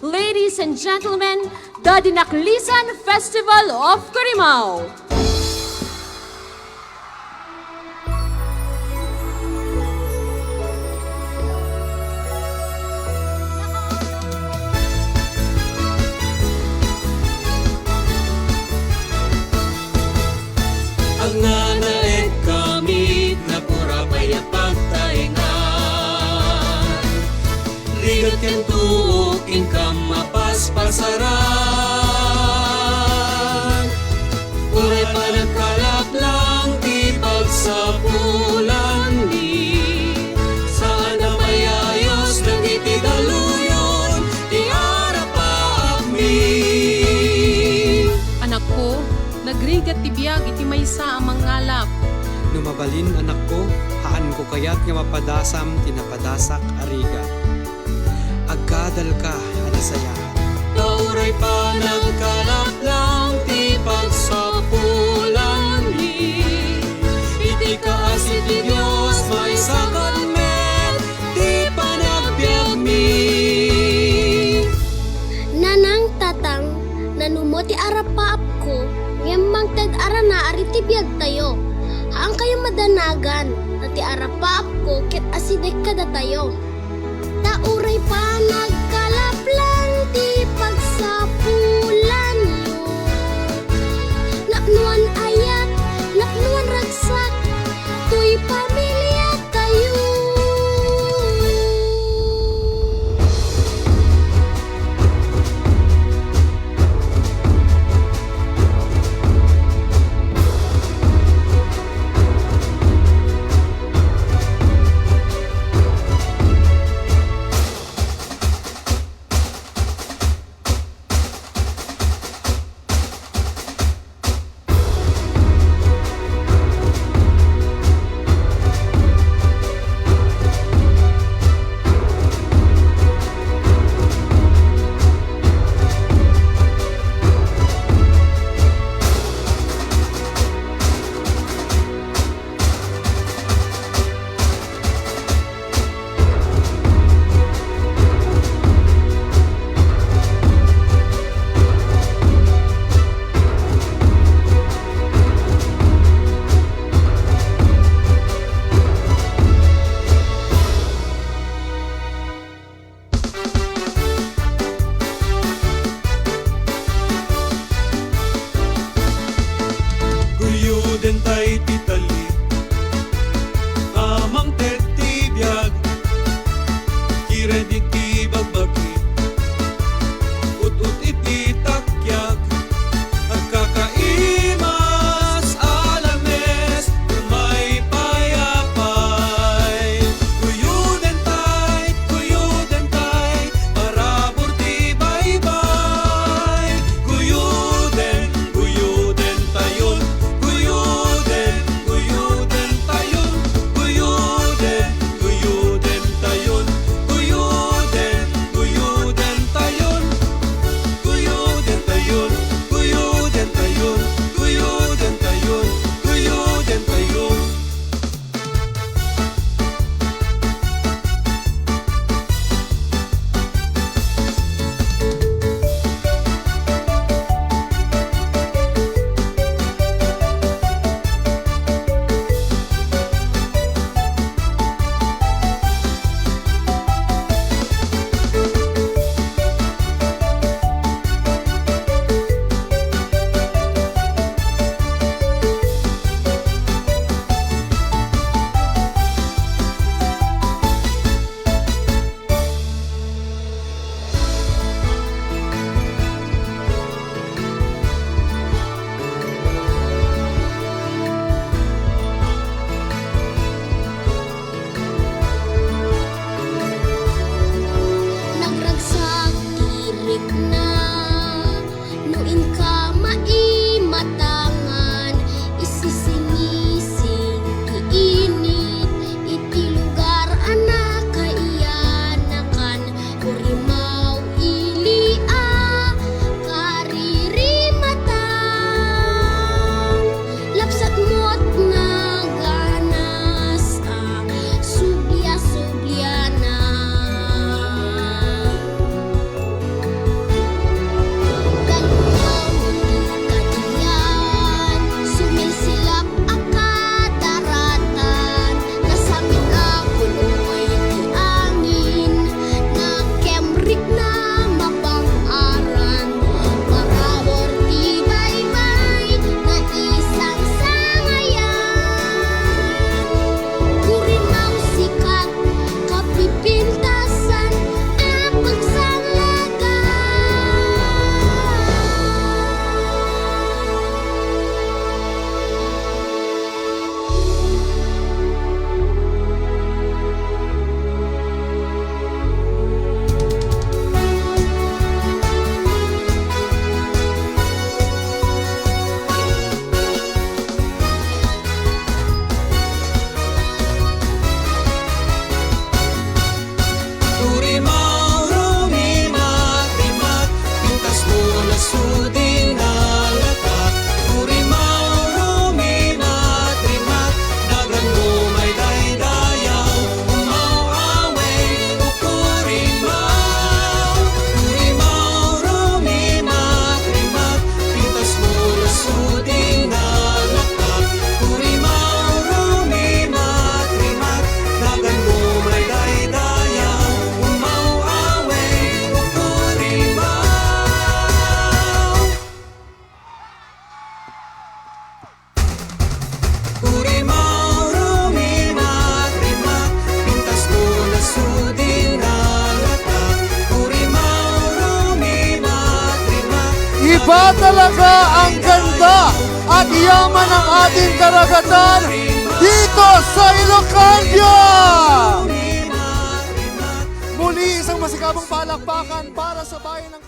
ladies and gentlemen, the Dinaklisan Festival of Karimao. Ang nanaeg kami na pura payapag taingan. Rigat ken tuuking kam mapaspasaran. Uray panagkalap lang di pagsapulan ni. Saan na mayayos ng itidaluyon di arapag mi. Anak ko, nagrigat ti biyag iti maysa amang ngalap. Numabalin anak ko, haan ko kayat nga mapadasam tinapadasak ariga. Agkadal ka, alasaya. Tauray pa nagkalap lang ti pagsapulan ni. Iti kaasit ni Diyos may sakat met ti panagbiag mi. Nanang tatang, nanumo ti arapaap ko, ngemmang tag-arana ari ti biyag tayo. Haang kayo madanagan, na ti arapaap ko ket asidek kada tayo. Tauray pa nagkalap lang ti pagsapulan yo. Napnuan ayat, napnuan ragsak, tuy pamilya tayo. Iba talaga ang ganda at yaman ng ating karagatan dito sa Ilocania! Muli isang masigabong palakpakan para sa bayan ng